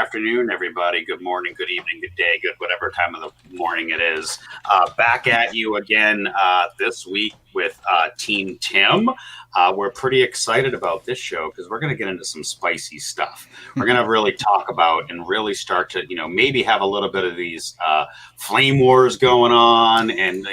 afternoon, everybody. Good morning, good evening, good day, good whatever time of the morning it is. Back at you again this week with TeamTim. We're pretty excited about this show because we're going to get into some spicy stuff. We're going to really talk about and really start to, maybe have a little bit of these flame wars going on and,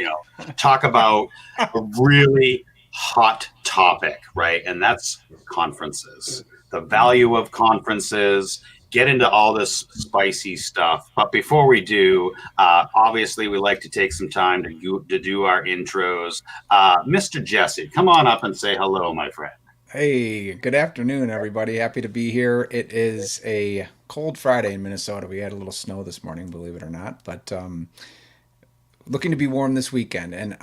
talk about a really hot topic, right? And that's conferences. The value of conferences, get into all this spicy stuff. But before we do, obviously we like to take some time to do our intros. Mr. Jesse, come on up and say hello, my friend. Hey, good afternoon, everybody. Happy to be here. It is a cold Friday in Minnesota. We had a little snow this morning, believe it or not, but looking to be warm this weekend, and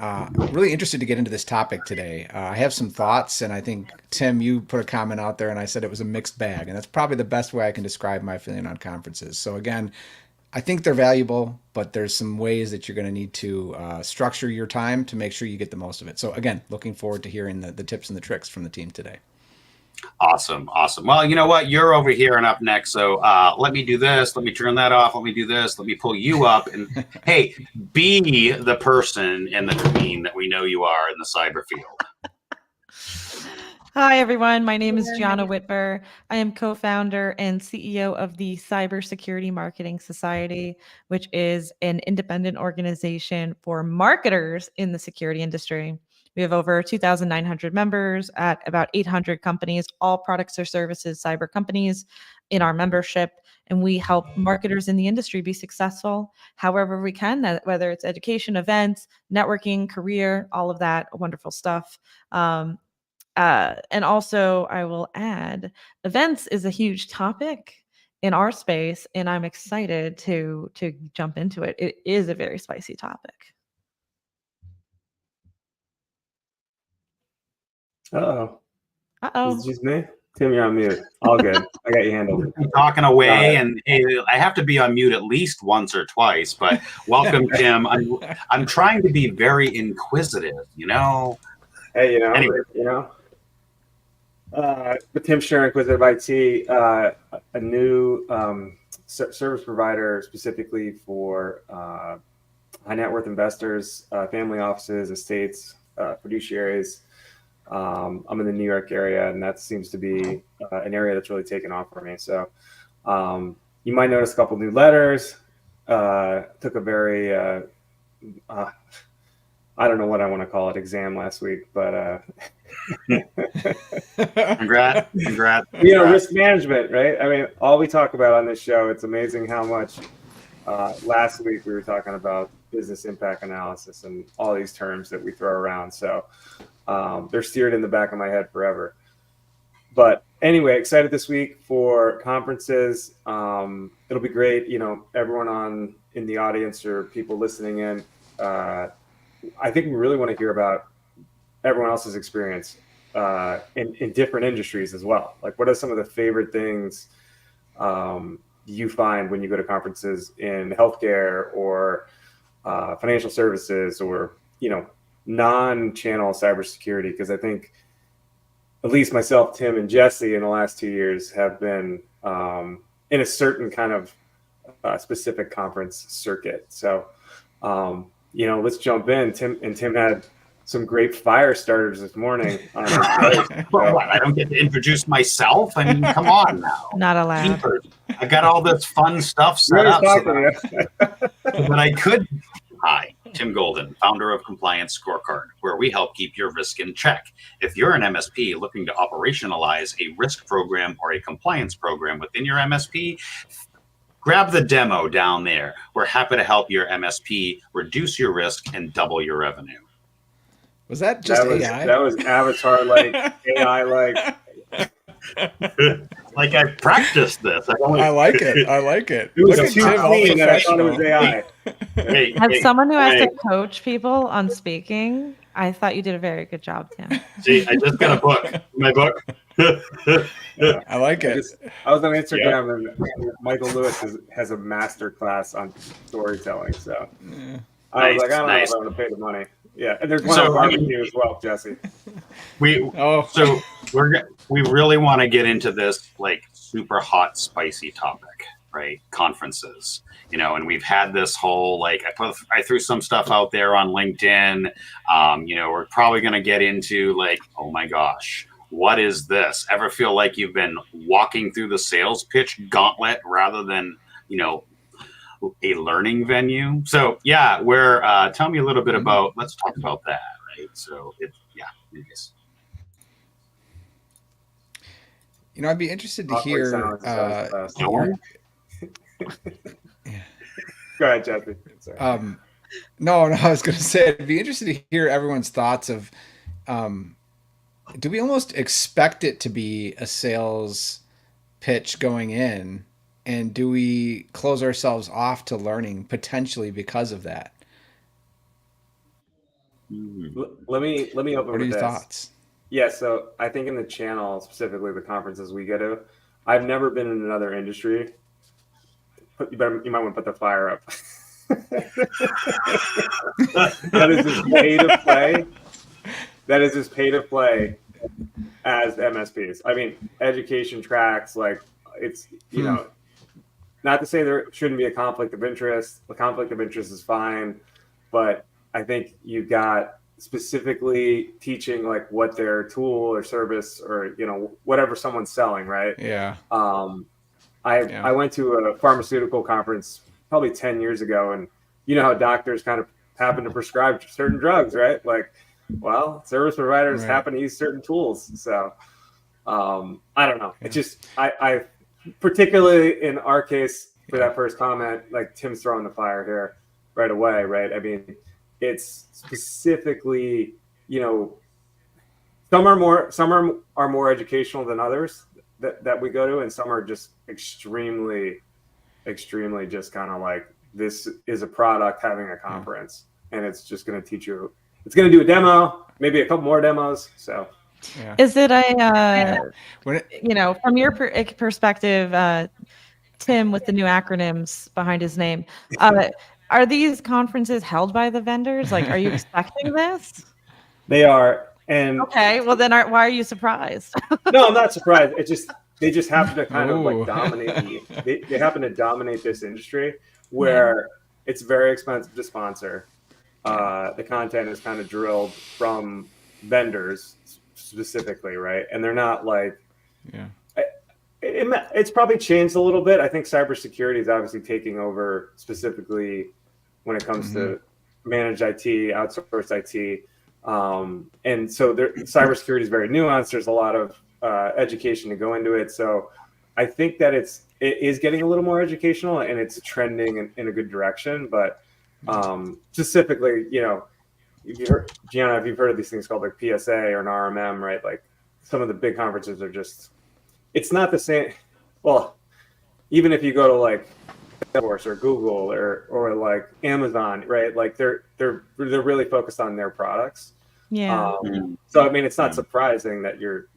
really interested to get into this topic today. I have some thoughts, and I think, Tim, you put a comment out there, and I said it was a mixed bag, and that's probably the best way I can describe my feeling on conferences. So again, I think they're valuable, but there's some ways that you're going to need to structure your time to make sure you get the most of it. So again, looking forward to hearing the tips and the tricks from the team today. Awesome. Well, you know what? You're over here and up next. So let me do this. Let me turn that off. Let me do this. Let me pull you up. And hey, be the person and the queen that we know you are in the cyber field. Hi, everyone. My name is Gianna Whitver. I am co-founder and CEO of the Cybersecurity Marketing Society, which is an independent organization for marketers in the security industry. We have over 2,900 members at about 800 companies, all products or services, cyber companies in our membership. And we help marketers in the industry be successful however we can, whether it's education, events, networking, career, all of that wonderful stuff. And also, I will add, events is a huge topic in our space, and I'm excited to jump into it. It is a very spicy topic. Uh-oh. Uh-oh. It's me? Tim, you're on mute. All good. I got you handled. I'm talking away, and I have to be on mute at least once or twice, but welcome, Tim. I'm trying to be very inquisitive, Hey, Anyway. With Tim Sharon, Inquisitive IT, a new service provider specifically for high net worth investors, family offices, estates, fiduciaries. I'm in the New York area, and that seems to be an area that's really taken off for me. So you might notice a couple new letters. Took a very, I don't know what I want to call it, exam last week, but congrats. Risk management, right? I mean, all we talk about on this show, it's amazing how much last week we were talking about business impact analysis and all these terms that we throw around. So they're steered in the back of my head forever. But anyway, excited this week for conferences. It'll be great. Everyone in the audience or people listening in, I think we really want to hear about everyone else's experience in different industries as well. Like, what are some of the favorite things you find when you go to conferences in healthcare or financial services or, non-channel cybersecurity? Because I think at least myself, Tim, and Jesse in the last 2 years have been in a certain kind of specific conference circuit. So, let's jump in. Tim had some great fire starters this morning. Well, I don't get to introduce myself. I mean, come on now. Not allowed. Keepers. I got all this fun stuff set up so that I could. Hi, Tim Golden, founder of Compliance Scorecard, where we help keep your risk in check. If you're an MSP looking to operationalize a risk program or a compliance program within your MSP, grab the demo down there. We're happy to help your MSP reduce your risk and double your revenue. Was that just AI? That was Avatar-like, AI-like. Like, I practiced this. I like it. It was Look at too Tim, all clean that I thought it was professional. AI. As someone who has to coach people on speaking, I thought you did a very good job, Tim. See, I just got a book. My book. I like it. I was on Instagram and Michael Lewis has a master class on storytelling. So I was like, I don't know if I want to pay the money. Yeah, and there's one on barbecue as well, Jesse. So we really want to get into this like super hot, spicy topic. right? Conferences, and we've had this whole, like, I threw some stuff out there on LinkedIn. We're probably going to get into, like, oh my gosh, what is this? Ever feel like you've been walking through the sales pitch gauntlet rather than, a learning venue? So yeah, tell me a little bit about, let's talk about that, right? So anyways. I'd be interested to Awkward hear. silence is always the best. Yeah. Go ahead, Jesse. Sorry. No, I was going to say I'd be interested to hear everyone's thoughts of, do we almost expect it to be a sales pitch going in, and do we close ourselves off to learning potentially because of that? Let me open What are with your this. thoughts? Yeah, so I think in the channel, specifically the conferences we go to, I've never been in another industry. You might want to put the fire up. That is just pay to play. That is just pay to play as MSPs. I mean, education tracks, like, it's, not to say there shouldn't be a conflict of interest. The conflict of interest is fine, but I think you got specifically teaching, like, what their tool or service or, whatever someone's selling, right? Yeah. I went to a pharmaceutical conference probably 10 years ago, and how doctors kind of happen to prescribe certain drugs, right? Like, well, service providers happen to use certain tools. So I don't know. It's just, I particularly in our case for that first comment, like, Tim's throwing the fire here right away, right? I mean, it's specifically, some are more educational than others that we go to, and some are just extremely just kind of like, this is a product having a conference, and it's just going to teach you. It's going to do a demo, maybe a couple more demos. So, is it from your perspective, Tim, with the new acronyms behind his name, are these conferences held by the vendors? Like, are you expecting this? They are. And okay, well then, why are you surprised? No, I'm not surprised. They just happen to kind of like dominate. They happen to dominate this industry where it's very expensive to sponsor. The content is kind of drilled from vendors specifically, right? And they're not like, it's probably changed a little bit. I think cybersecurity is obviously taking over, specifically when it comes to managed IT, outsourced IT. And so cybersecurity is very nuanced. There's a lot of education to go into it. So I think that it is getting a little more educational, and it's trending in a good direction. But specifically, Gianna, if you've heard of these things called like PSA or an RMM, right? Like, some of the big conferences are just, it's not the same. Well, even if you go to like Salesforce or Google or like Amazon, right? Like, they're really focused on their products. Yeah. So I mean, it's not surprising that you're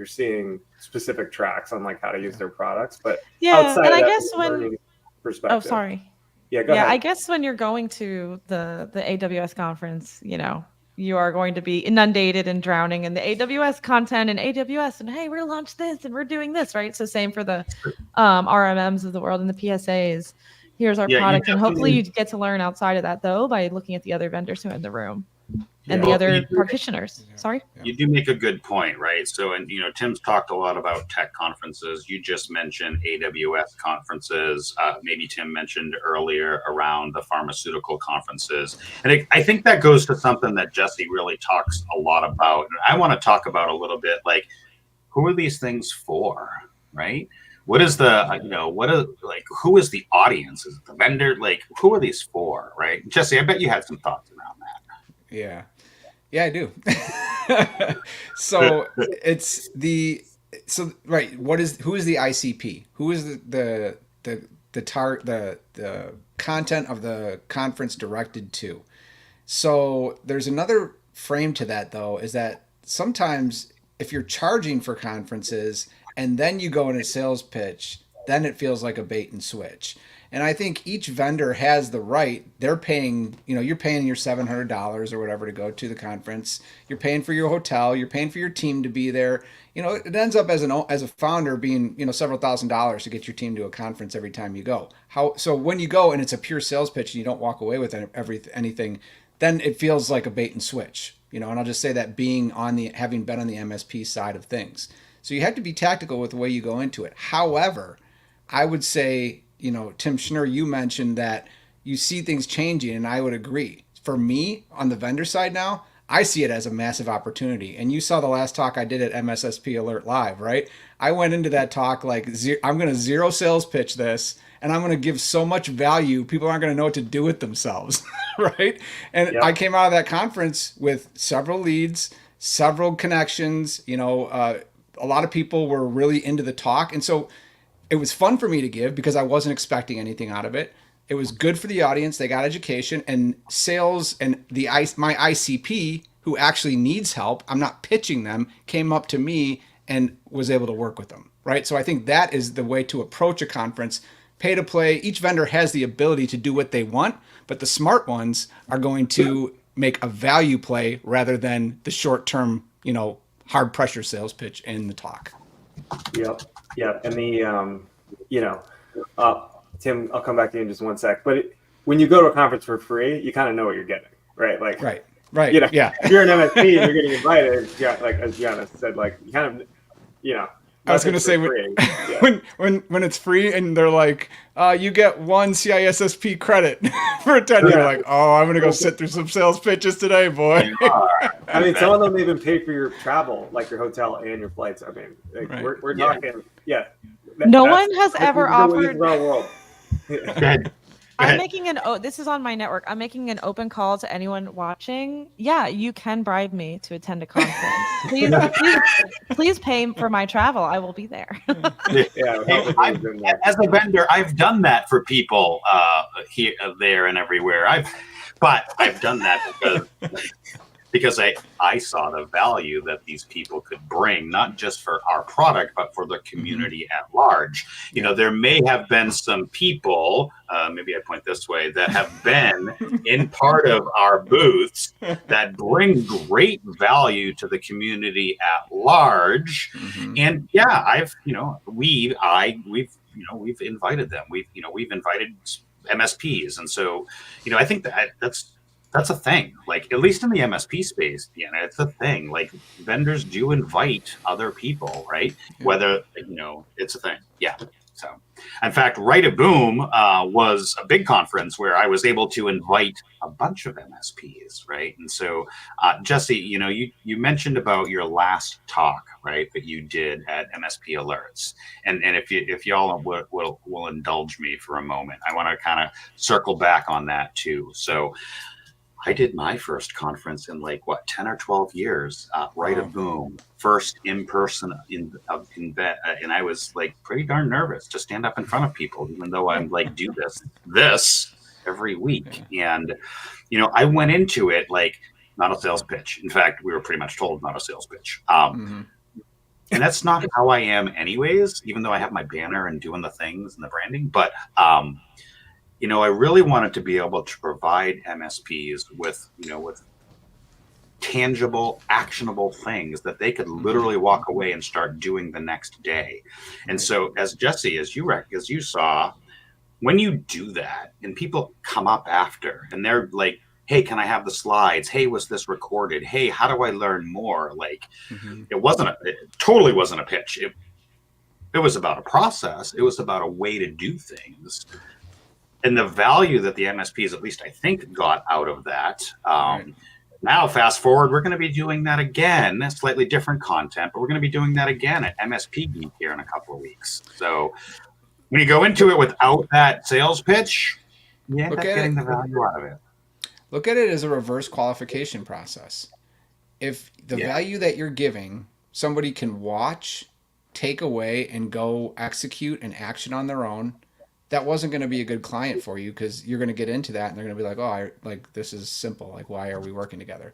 seeing specific tracks on like how to use their products, but outside and of I that, guess when perspective. Oh, sorry. Yeah, go ahead. I guess when you're going to the AWS conference, you are going to be inundated and drowning in the AWS content and AWS, and hey, we're gonna launch this and we're doing this, right? So same for the RMMs of the world and the PSAs. Here's our product, and hopefully you get to learn outside of that though by looking at the other vendors who are in the room and the other practitioners. Sorry. You do make a good point, right? So, and Tim's talked a lot about tech conferences. You just mentioned AWS conferences. Maybe Tim mentioned earlier around the pharmaceutical conferences. And I think that goes to something that Jesse really talks a lot about. And I want to talk about a little bit, like, who are these things for, right? What is who is the audience? Is it the vendor? Like, who are these for, right? Jesse, I bet you had some thoughts around that. Yeah, I do. So it's who is the ICP? Who is the content of the conference directed to? So there's another frame to that, though, is that sometimes if you're charging for conferences and then you go in a sales pitch, then it feels like a bait and switch. And I think each vendor has the right. They're paying, you're paying your $700 or whatever to go to the conference. You're paying for your hotel. You're paying for your team to be there. It ends up as a founder being, several $1,000s to get your team to a conference every time you go. So when you go and it's a pure sales pitch and you don't walk away with anything, then it feels like a bait and switch. And I'll just say that having been on the MSP side of things. So you have to be tactical with the way you go into it. However, I would say, Tim Schnur, you mentioned that you see things changing, and I would agree. For me, on the vendor side now, I see it as a massive opportunity. And you saw the last talk I did at MSSP Alert Live, right? I went into that talk like, I'm going to zero sales pitch this, and I'm going to give so much value, people aren't going to know what to do with themselves, right? And I came out of that conference with several leads, several connections, a lot of people were really into the talk. And so it was fun for me to give because I wasn't expecting anything out of it. It was good for the audience. They got education and sales, and my ICP, who actually needs help, I'm not pitching them, came up to me and was able to work with them, right? So I think that is the way to approach a conference. Pay to play. Each vendor has the ability to do what they want, but the smart ones are going to make a value play rather than the short-term, hard pressure sales pitch in the talk. Yep. And the, Tim, I'll come back to you in just one sec. But when you go to a conference for free, you kind of know what you're getting, right? Like, right. If you're an MSP and you're getting invited, like as Gianna said, like you kind of, I was going to say when it's free and they're like, you get one CISSP credit for attending, you're like, oh, I'm going to go sit through some sales pitches today, boy. I mean, some of them even pay for your travel, like your hotel and your flights. I mean, we're talking, No one has ever offered. I'm making this is on my network. I'm making an open call to anyone watching. Yeah, you can bribe me to attend a conference. Please pay for my travel. I will be there. As a vendor, I've done that for people here, there, and everywhere. I've done that because I saw the value that these people could bring, not just for our product, but for the community at large. There may have been some people, maybe I point this way, that have been in part of our booths that bring great value to the community at large. And we've invited them. We've invited MSPs, and so I think that's a thing. Like, at least in the MSP space, it's a thing. Like, vendors do invite other people, right? Whether, it's a thing. Yeah. So, in fact, Right a Boom was a big conference where I was able to invite a bunch of MSPs, right? And so, Jesse, you mentioned about your last talk, right, that you did at MSP Alerts. And if y'all will indulge me for a moment, I want to kind of circle back on that too. So, I did my first conference in 10 or 12 years, Right a Boom, first in person and I was pretty darn nervous to stand up in front of people, even though I'm do this every week. And, I went into it not a sales pitch. In fact, we were pretty much told not a sales pitch. And that's not how I am anyways, even though I have my banner and doing the things and the branding, but, I really wanted to be able to provide MSPs with tangible, actionable things that they could literally walk away and start doing the next day. And so, as Jesse, as you saw, when you do that and people come up after and they're like, hey, can I have the slides? Hey, was this recorded? Hey, how do I learn more? It totally wasn't a pitch. It was about a process. It was about a way to do things. And the value that the MSPs, at least I think, got out of that. Now, fast forward, we're going to be doing that again, slightly different content, but we're going to be doing that again at MSP Geek here in a couple of weeks. So when you go into it without that sales pitch, you end up getting the value out of it. Look at it as a reverse qualification process. If the value that you're giving, somebody can watch, take away, and go execute and action on their own, that wasn't going to be a good client for you because you're going to get into that and they're going to be like, oh, this is simple. Why are we working together?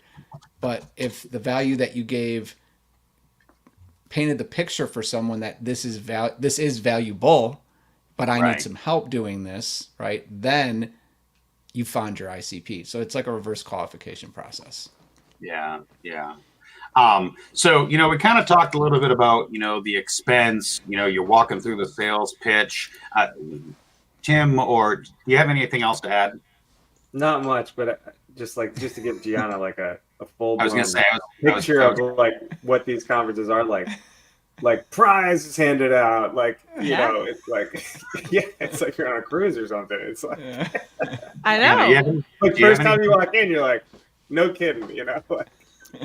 But if the value that you gave painted the picture for someone that this is valuable, but I Right. need some help doing this, right? Then you fund your ICP. So it's like a reverse qualification process. Yeah. So, we kind of talked a little bit about, the expense, you're walking through the sales pitch. Tim, or do you have anything else to add? Not much, but just to give Gianna like a full I was blown going to say, picture of like what these conferences are like prizes handed out, like it's like it's like you're on a cruise or something. It's like I know. like first time you walk in, you're like, no kidding, like,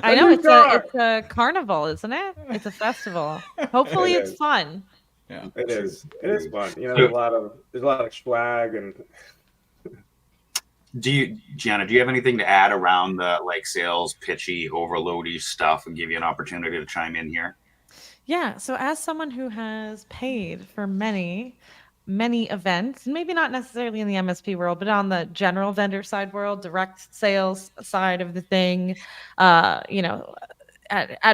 I know it's a carnival, isn't it? It's a festival. Hopefully it's fun. Yeah, it is fun. There's a lot of swag. And Gianna, do you have anything to add around the sales pitchy, overloady stuff, and give you an opportunity to chime in here? Yeah. So as someone who has paid for many events, maybe not necessarily in the MSP world, but on the general vendor side world, direct sales side of the thing, at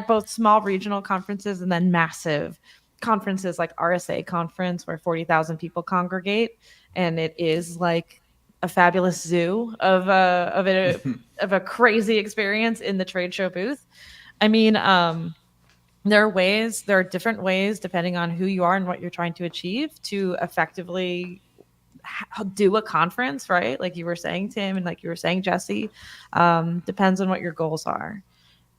both small regional conferences and then massive conferences like RSA conference where 40,000 people congregate. And it is like a fabulous zoo of a crazy experience in the trade show booth. I mean, there are different ways, depending on who you are and what you're trying to achieve, to effectively do a conference, right? Like you were saying, Tim, and like you were saying, Jesse, depends on what your goals are.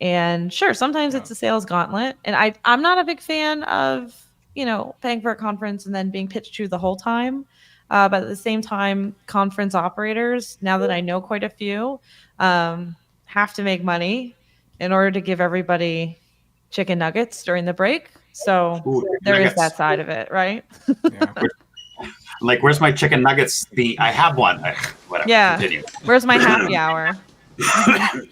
And sure, sometimes it's a sales gauntlet. And I'm not a big fan of, paying for a conference and then being pitched to the whole time. But at the same time, conference operators, now that I know quite a few, have to make money in order to give everybody chicken nuggets during the break. So there is that side of it, right? Yeah. Where's my chicken nuggets? I have one. Whatever. Yeah. Continue. Where's my happy hour?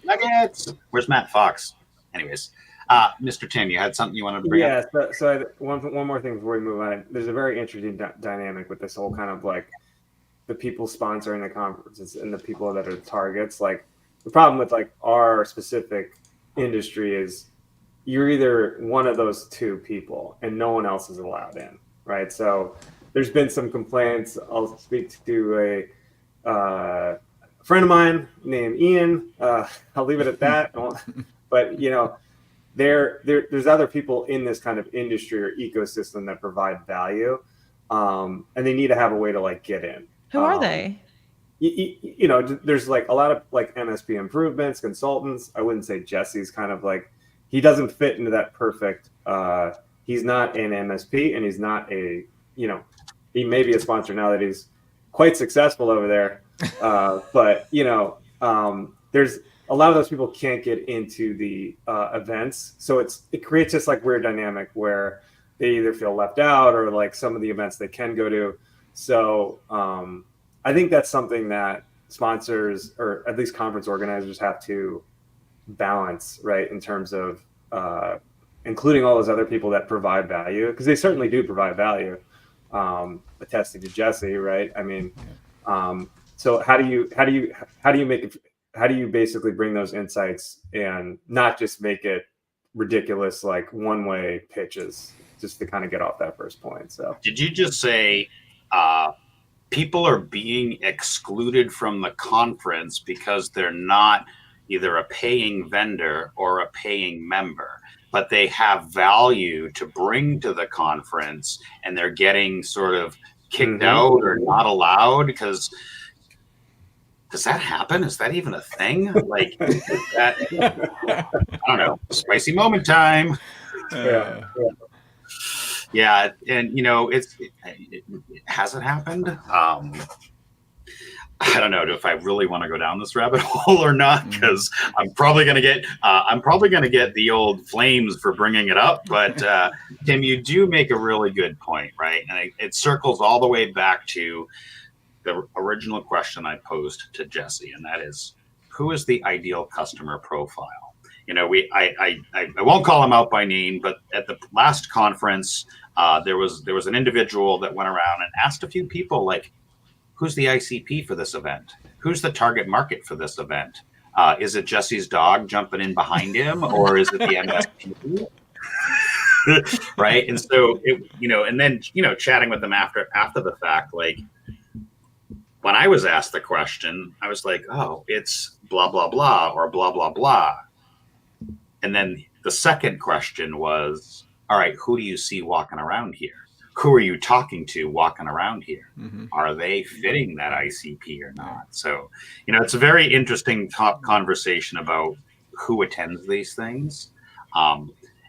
Nuggets. Where's Matt Fox? Anyways, Mr. Tim, you had something you wanted to bring up? Yeah. So one more thing before we move on. There's a very interesting dynamic with this whole kind of like the people sponsoring the conferences and the people that are the targets. Like the problem with like our specific industry is you're either one of those two people and no one else is allowed in, right? So there's been some complaints. I'll speak to a friend of mine named Ian. I'll leave it at that. But there's other people in this kind of industry or ecosystem that provide value, and they need to have a way to like get in. Who are they? There's like a lot of like MSP improvements, consultants. I wouldn't say Jesse's kind of like, he doesn't fit into that perfect. He's not an MSP, and he's not he may be a sponsor now that he's quite successful over there. But there's a lot of those people can't get into the events, so it creates this like weird dynamic where they either feel left out or like some of the events they can go to. So I think that's something that sponsors or at least conference organizers have to balance, right, in terms of including all those other people that provide value, because they certainly do provide value, attesting to Jesse, right? I mean, so how do you basically bring those insights and not just make it ridiculous like one-way pitches just to kind of get off that first point? So did you just say people are being excluded from the conference because they're not either a paying vendor or a paying member, but they have value to bring to the conference and they're getting sort of kicked out or not allowed? Because does that happen? Is that even a thing? Like, I don't know. Spicy moment time. Yeah, and has it happened? I don't know if I really want to go down this rabbit hole or not, because I'm probably going to get the old flames for bringing it up. But Tim, you do make a really good point, right? And it circles all the way back to the original question I posed to Jesse, and that is, who is the ideal customer profile? I won't call him out by name, but at the last conference, there was an individual that went around and asked a few people, like, who's the ICP for this event? Who's the target market for this event? Is it Jesse's dog jumping in behind him, or is it the MSP? right? And so and then chatting with them after the fact, like when I was asked the question, I was like, oh, it's blah blah blah or blah blah blah, and then the second question was, all right, who do you see walking around here? Who are you talking to walking around here? Mm-hmm. Are they fitting that ICP or not? So, it's a very interesting conversation about who attends these things.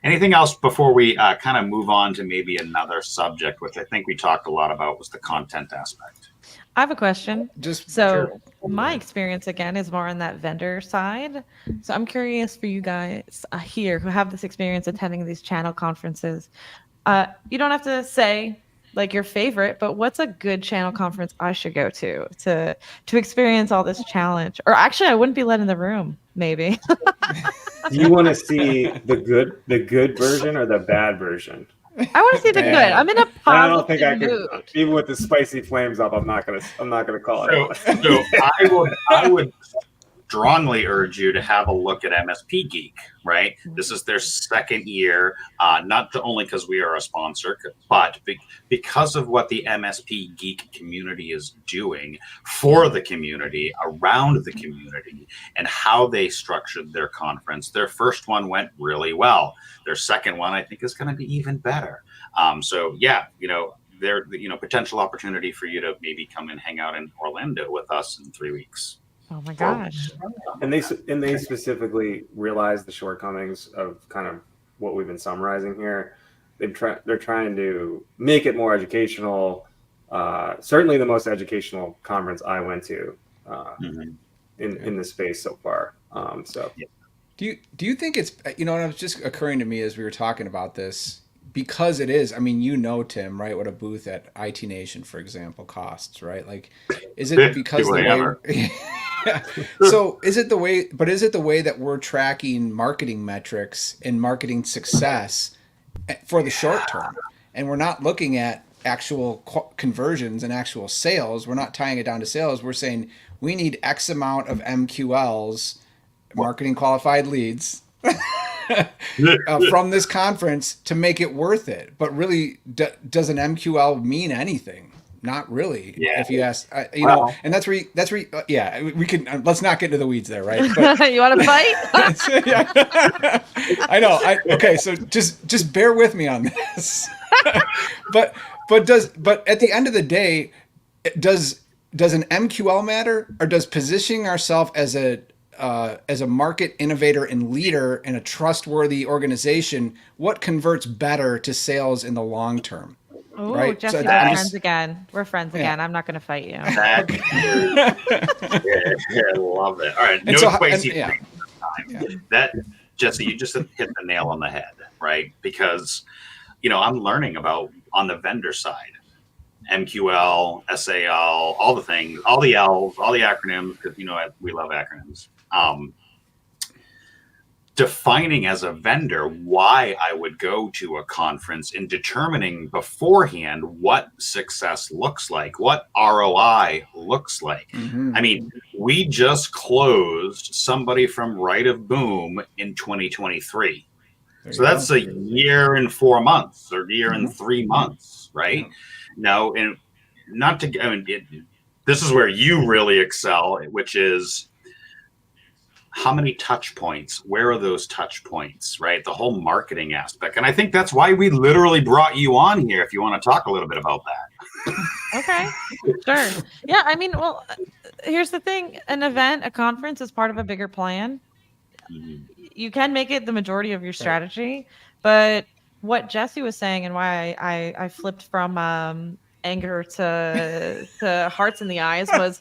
Anything else before we kind of move on to maybe another subject, which I think we talked a lot about, was the content aspect. I have a question. Sure. My experience again is more on that vendor side. So I'm curious for you guys here who have this experience attending these channel conferences. You don't have to say like your favorite, but what's a good channel conference I should go to experience all this challenge? Or actually, I wouldn't be let in the room. Maybe. Do you want to see the good version or the bad version? I want to see the good. I'm in a positive I don't think I mood. could. Even with the spicy flames up, I'm not gonna call it. So I would strongly urge you to have a look at MSP Geek, right? This is their second year, not only because we are a sponsor, but because of what the MSP Geek community is doing for the community, around the community, and how they structured their conference. Their first one went really well. Their second one, I think, is going to be even better. There, potential opportunity for you to maybe come and hang out in Orlando with us in 3 weeks. Oh my gosh. And they specifically realize the shortcomings of kind of what we've been summarizing here. They're trying to make it more educational. Certainly the most educational conference I went to in this space so far. Do you think it's, it was just occurring to me as we were talking about this, because it is, Tim, right, what a booth at IT Nation, for example, costs, right? Like, is it because the way so is it the way that we're tracking marketing metrics and marketing success for the short term, and we're not looking at actual conversions and actual sales? We're not tying it down to sales. We're saying we need X amount of MQLs, marketing qualified leads, from this conference to make it worth it. But really, does an MQL mean anything? Not really. Yeah. If you ask, and that's where we can, let's not get into the weeds there, right? But, you want to fight? I know. Okay. So just bear with me on this. but at the end of the day, does an MQL matter, or does positioning ourselves as a market innovator and leader in a trustworthy organization, what converts better to sales in the long term? Oh, right? Jesse, we're friends again. We're friends again. I'm not going to fight you. I love it. All right, spicy things this time. That, Jesse, you just hit the nail on the head, right? Because I'm learning about, on the vendor side, MQL, SAL, all the things, all the L's, all the acronyms, because we love acronyms. Defining as a vendor why I would go to a conference and determining beforehand what success looks like, what ROI looks like. Mm-hmm. We just closed somebody from Right of Boom in 2023. So that's a year and 4 months or year and 3 months, right? Yeah. Now, and not to, this is where you really excel, which is, how many touch points? Where are those touch points, right? The whole marketing aspect. And I think that's why we literally brought you on here, if you want to talk a little bit about that. Okay, sure. Yeah, well, here's the thing. An event, a conference is part of a bigger plan. Mm-hmm. You can make it the majority of your strategy, but what Jesse was saying and why I flipped from anger to hearts in the eyes was,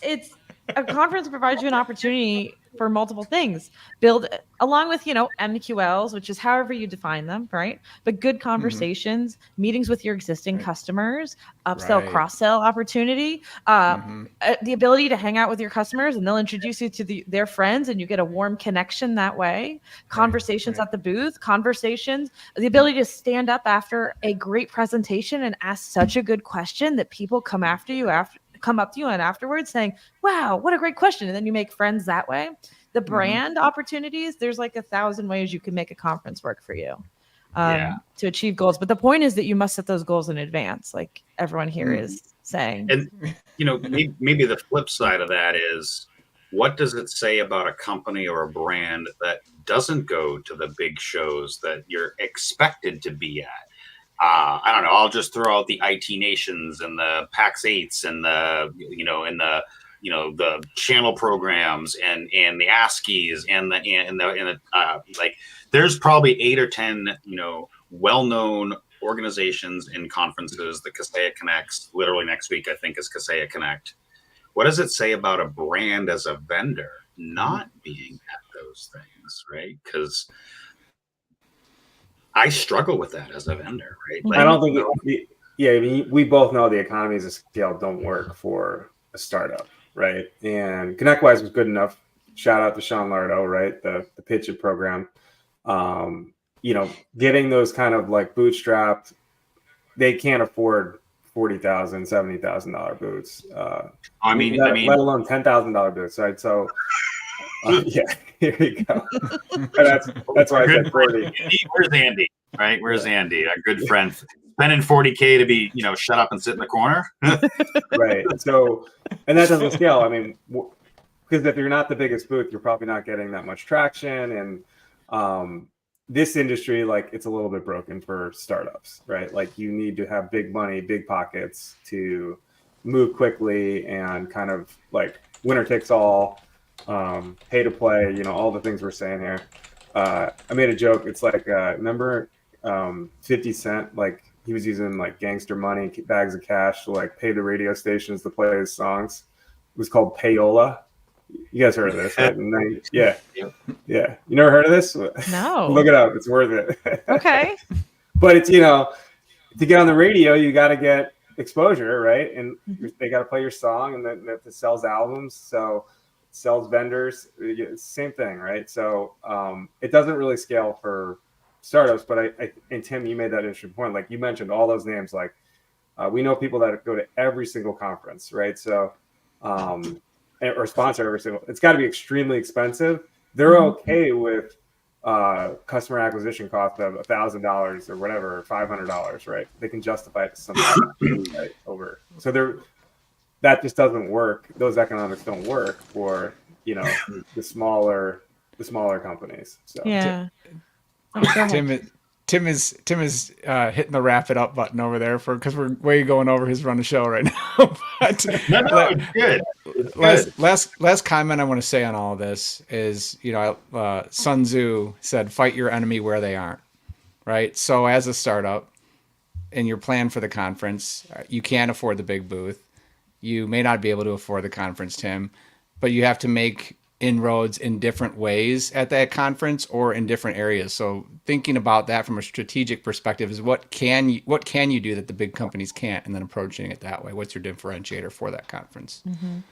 it's a conference provides you an opportunity for multiple things. Build along with, MQLs, which is however you define them, right? But good conversations, meetings with your existing customers, upsell, cross-sell opportunity, the ability to hang out with your customers and they'll introduce you to their friends and you get a warm connection that way. Conversations at the booth, the ability to stand up after a great presentation and ask such a good question that people come up to you and afterwards saying, wow, what a great question. And then you make friends that way. The brand opportunities, there's like 1,000 ways you can make a conference work for you. Yeah. to achieve goals. But the point is that you must set those goals in advance, like everyone here is saying. And, maybe the flip side of that is, what does it say about a company or a brand that doesn't go to the big shows that you're expected to be at? I don't know. I'll just throw out the IT Nations and the PAX 8s and the channel programs and the ASCIIs and the like. There's probably 8 or 10 well-known organizations and conferences. The Kaseya Connects, literally next week I think, is Kaseya Connect. What does it say about a brand as a vendor not being at those things, right? Because I struggle with that as a vendor, right? I don't think we both know the economies of scale don't work for a startup, right? And ConnectWise was good enough. Shout out to Sean Lardo, right? The Pitch It program. Getting those kind of like bootstrapped, they can't afford $40,000, $70,000 boots. Let alone $10,000 boots, right? So, yeah, here you go. That's why I said 40. Where's Andy? Right? Where's Andy? A good friend. Spending $40K to be, shut up and sit in the corner. Right. So, and that doesn't scale. I mean, because if you're not the biggest booth, you're probably not getting that much traction. And this industry, like, it's a little bit broken for startups, right? Like, you need to have big money, big pockets to move quickly and kind of like winner takes all, pay to play, all the things we're saying here. I made a joke. It's like, remember 50 Cent, like he was using like gangster money, bags of cash to like pay the radio stations to play his songs. It was called Payola. You guys heard of this, right? Yeah. You never heard of this? No. Look it up. It's worth it. Okay. But it's, to get on the radio, you got to get exposure, right? And they got to play your song, and then it sells albums. So it sells vendors. It's the same thing, right? So it doesn't really scale for startups, but and Tim, you made that interesting point. Like you mentioned all those names, like we know people that go to every single conference, right? So, or sponsor every single, it's got to be extremely expensive. They're okay with customer acquisition cost of $1,000 or whatever, or $500, right? They can justify it to something right over. So that just doesn't work. Those economics don't work for, the smaller companies. So Yeah. Tim is hitting the wrap it up button over there because we're way going over his run of show right now. But it's good. Last comment I want to say on all of this is, Sun Tzu said, "Fight your enemy where they aren't." Right. So as a startup, in your plan for the conference, you can't afford the big booth. You may not be able to afford the conference, Tim, but you have to make inroads in different ways at that conference or in different areas. So thinking about that from a strategic perspective is what can you do that the big companies can't, and then approaching it that way. What's your differentiator for that conference?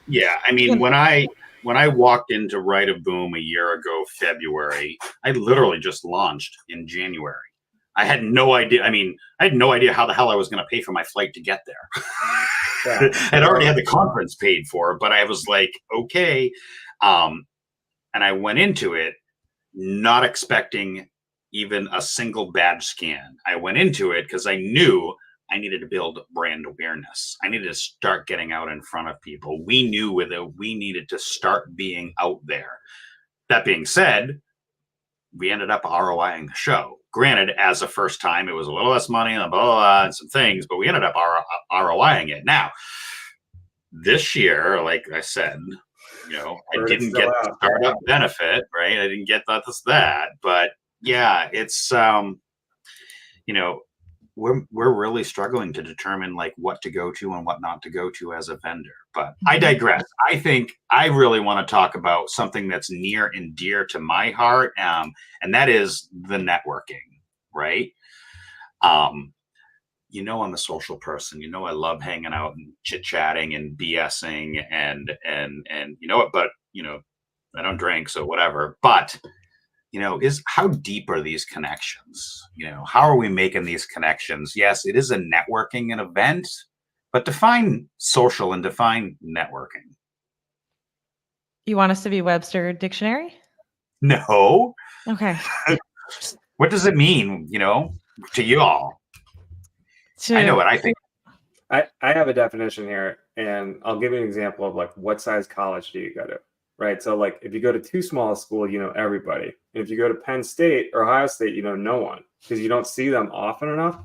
Yeah, I mean, when I walked into Right of Boom a year ago, February, I literally just launched in January. I had no idea. I mean, I had no idea how the hell I was going to pay for my flight to get there. I'd already had the conference paid for, but I was like, okay. And I went into it not expecting even a single badge scan. I went into it because I knew I needed to build brand awareness. I needed to start getting out in front of people. We knew we needed to start being out there. That being said, we ended up ROIing the show. Granted, as a first time, it was a little less money and blah, blah, blah, and some things, but we ended up ROIing it. Now, this year, like I said, I didn't get the startup benefit, right? I didn't get that, but yeah, it's, we're really struggling to determine like what to go to and what not to go to as a vendor, but I digress. I think I really want to talk about something that's near and dear to my heart. And that is the networking, right? I'm a social person. I love hanging out and chit-chatting and BSing and but I don't drink, so whatever. But is how deep are these connections? How are we making these connections? Yes, it is a networking and event, but define social and define networking. You want us to be Webster Dictionary? No. Okay. What does it mean, to you all? I know what I think. I have a definition here, and I'll give you an example of like what size college do you go to, right? So like if you go to too small a school, you know everybody. And if you go to Penn State or Ohio State, you know no one because you don't see them often enough,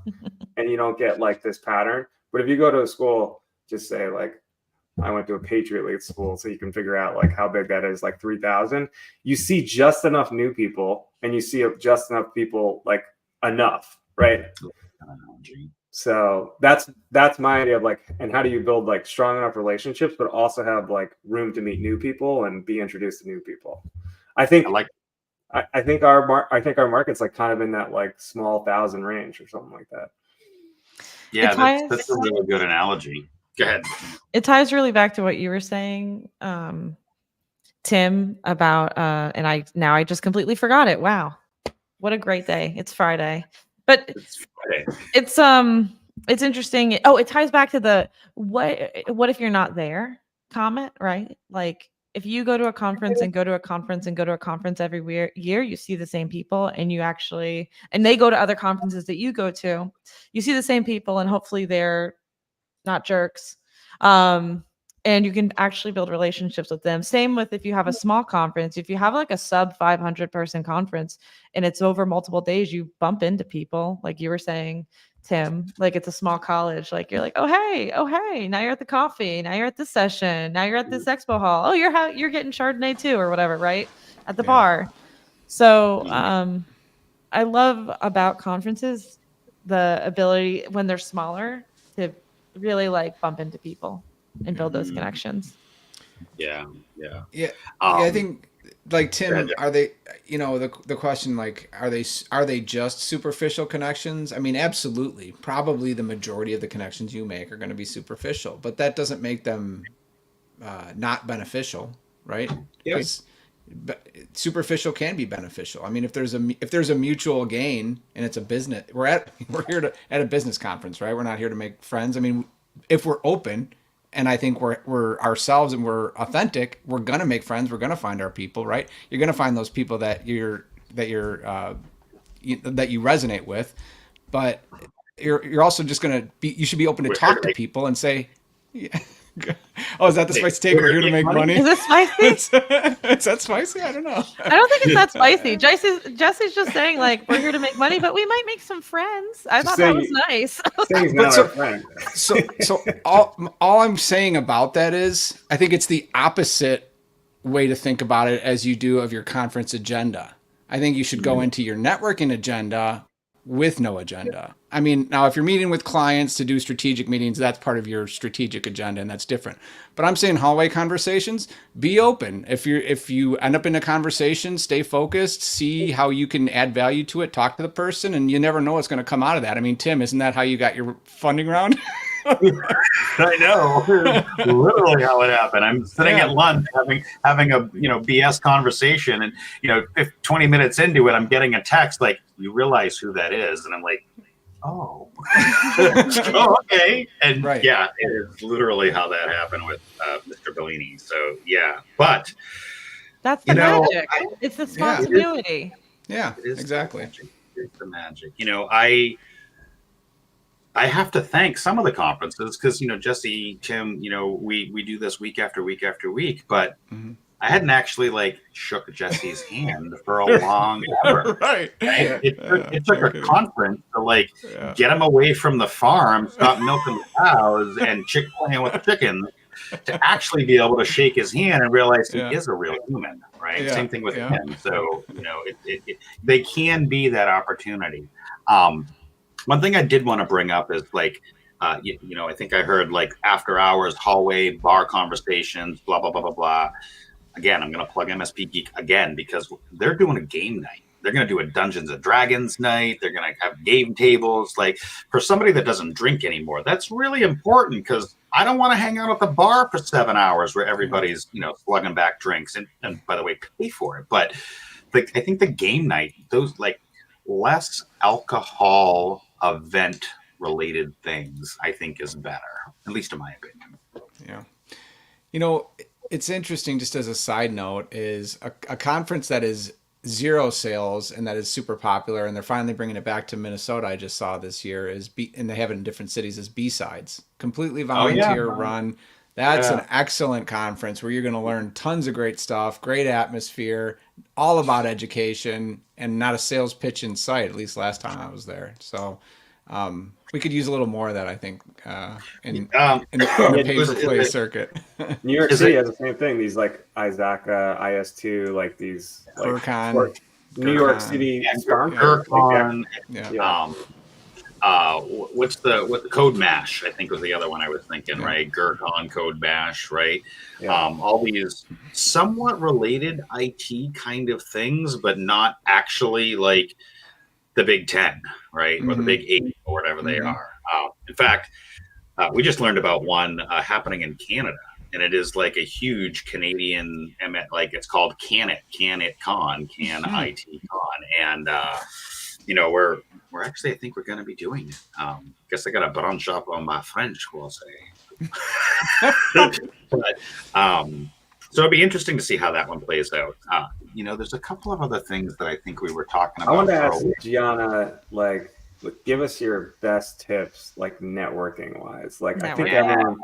and you don't get like this pattern. But if you go to a school, just say like I went to a Patriot League school, so you can figure out like how big that is, like 3,000. You see just enough new people, and you see just enough people like enough, right? So that's my idea of like, and how do you build like strong enough relationships, but also have like room to meet new people and be introduced to new people. I think our market's like kind of in that like small 1,000 range or something like that. Yeah, that's a really good analogy. Go ahead. It ties really back to what you were saying, Tim, about and I just completely forgot it. Wow, what a great day! It's Friday, but it's interesting. Oh, it ties back to the what if you're not there comment, right? Like if you go to a conference and go to a conference and go to a conference every year, you see the same people, and they go to other conferences that you go to, you see the same people, and hopefully they're not jerks. And you can actually build relationships with them. Same with if you have a small conference. If you have like a sub 500 person conference and it's over multiple days, you bump into people, like you were saying, Tim. Like it's a small college. Like you're like, oh hey, now you're at the coffee. Now you're at this session. Now you're at this expo hall. Oh, you're getting Chardonnay too, or whatever, right? At the bar. So I love about conferences the ability when they're smaller to really like bump into people and build those connections. Yeah. I think like Tim, are they, the question, like, are they just superficial connections? I mean, absolutely. Probably the majority of the connections you make are going to be superficial, but that doesn't make them not beneficial, right? Because superficial can be beneficial. I mean, if there's a mutual gain and it's a business, we're here at a business conference, right? We're not here to make friends. I mean, if we're open, and I think we're ourselves and we're authentic, we're gonna make friends. We're gonna find our people, right? You're gonna find those people that you resonate with, but you're also just gonna be. You should be open to talk to people and say, yeah. Oh, is that the spicy take? We're here to make money. Is it spicy? Is that spicy? I don't know. I don't think it's that spicy. Jesse's just saying like we're here to make money, but we might make some friends. I thought that was nice. Saying not our friend. So all I'm saying about that is I think it's the opposite way to think about it as you do of your conference agenda. I think you should go into your networking agenda with no agenda. I mean, now if you're meeting with clients to do strategic meetings, that's part of your strategic agenda and that's different. But I'm saying hallway conversations, be open. If you end up in a conversation, stay focused, see how you can add value to it, talk to the person, and you never know what's going to come out of that. I mean, Tim, isn't that how you got your funding round? I know, literally how it happened. I'm sitting at lunch having a BS conversation, and 20 minutes into it, I'm getting a text like, "You realize who that is?" And I'm like, "Oh, oh, okay." And it is literally how that happened with Mr. Bellini. So but that's the magic. It's the spontaneity. Yeah, exactly. It's the magic. I have to thank some of the conferences because, Jesse, Tim, we do this week after week after week, but I hadn't actually shook Jesse's hand for a long ever. Right. It took a conference to get him away from the farm, stop milking the cows and playing with the chickens to actually be able to shake his hand and realize he is a real human, right? Same thing with him. So, they can be that opportunity. One thing I did want to bring up is I think I heard after hours, hallway, bar conversations, blah, blah, blah, blah, blah. Again, I'm going to plug MSP Geek again because they're doing a game night. They're going to do a Dungeons and Dragons night. They're going to have game tables. For somebody that doesn't drink anymore, that's really important because I don't want to hang out at the bar for 7 hours where everybody's, slugging back drinks and by the way, pay for it. But I think the game night, those less alcohol event related things, I think is better, at least in my opinion. Yeah. It's interesting, just as a side note, is a conference that is zero sales and that is super popular, and they're finally bringing it back to Minnesota. I just saw this year and they have it in different cities as B-sides, completely volunteer run. That's an excellent conference where you're going to learn tons of great stuff, great atmosphere, all about education, and not a sales pitch in sight, at least last time I was there. So we could use a little more of that, I think, in the pay-for-play circuit. New York City has the same thing. These like ISACA, IS2, like these like New York City GurCon. What's the Code Mash? I think was the other one I was thinking, right? GurCon, Code Mash, right? All these somewhat related IT kind of things, but not actually like the Big 10, right? Or the Big 8 or whatever they are. In fact, we just learned about one happening in Canada, and it is like a huge Canadian, like it's called Can IT Con, and we're actually, I think we're going to be doing it. Guess I got to brush up on my French, we'll say. But, so it'd be interesting to see how that one plays out. There's a couple of other things that I think we were talking about. I want to ask Gianna, like, give us your best tips, like networking wise. Like, I think everyone,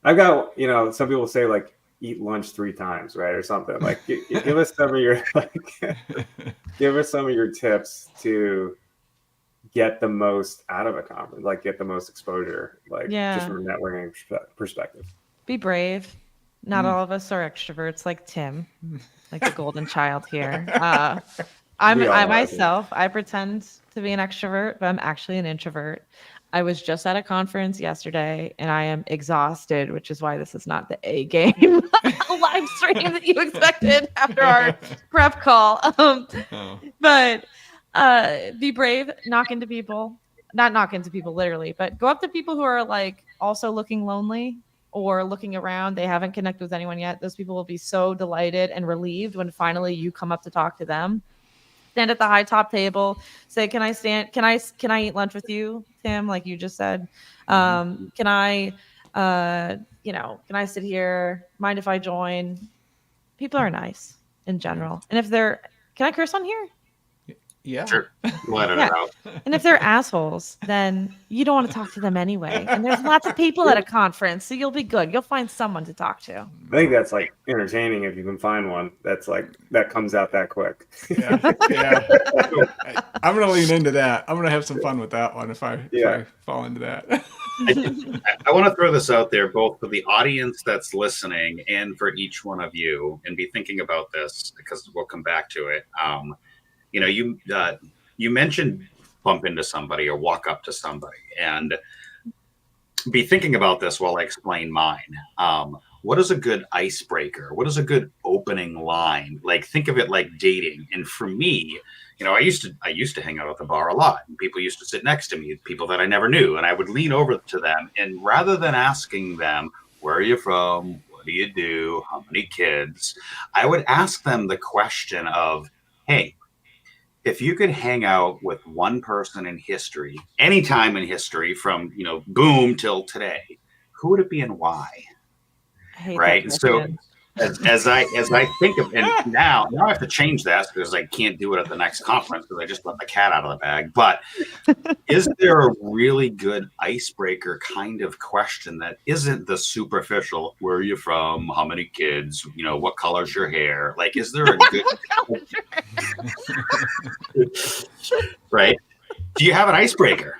I've got, some people say like eat lunch 3 times, right, or something. Like, give us some of your give us some of your tips to get the most out of a conference, like get the most exposure, like just from a networking perspective. Be brave. Not all of us are extroverts like Tim, like the golden child here. I myself, I pretend to be an extrovert, but I'm actually an introvert. I was just at a conference yesterday and I am exhausted, which is why this is not the A game live stream that you expected after our prep call. But be brave, knock into people, not knock into people literally, but go up to people who are like also looking lonely or looking around. They haven't connected with anyone yet. Those people will be so delighted and relieved when finally you come up to talk to them. Stand at the high top table, say, can I eat lunch with you, Tim? Like you just said, can I sit here? Mind if I join? People are nice in general. And can I curse on here? Yeah. Sure. Let it out. And if they're assholes, then you don't want to talk to them anyway. And there's lots of people at a conference, so you'll be good. You'll find someone to talk to. I think that's like entertaining if you can find one that's like that comes out that quick. Yeah. I'm gonna lean into that. I'm gonna have some fun with that one if I fall into that. I want to throw this out there both for the audience that's listening and for each one of you, and be thinking about this because we'll come back to it. You mentioned bump into somebody or walk up to somebody, and be thinking about this while I explain mine. What is a good icebreaker? What is a good opening line? Like, think of it like dating. And for me, I used to hang out at the bar a lot, and people used to sit next to me, people that I never knew, and I would lean over to them, and rather than asking them, where are you from? What do you do? How many kids? I would ask them the question of, hey, if you could hang out with one person in history, any time in history from, boom till today, who would it be and why? Right. And so as I think of, and now I have to change that because I can't do it at the next conference because I just let the cat out of the bag. But is there a really good icebreaker kind of question that isn't the superficial, where are you from? How many kids? What color's your hair? Like, is there a good right? Do you have an icebreaker?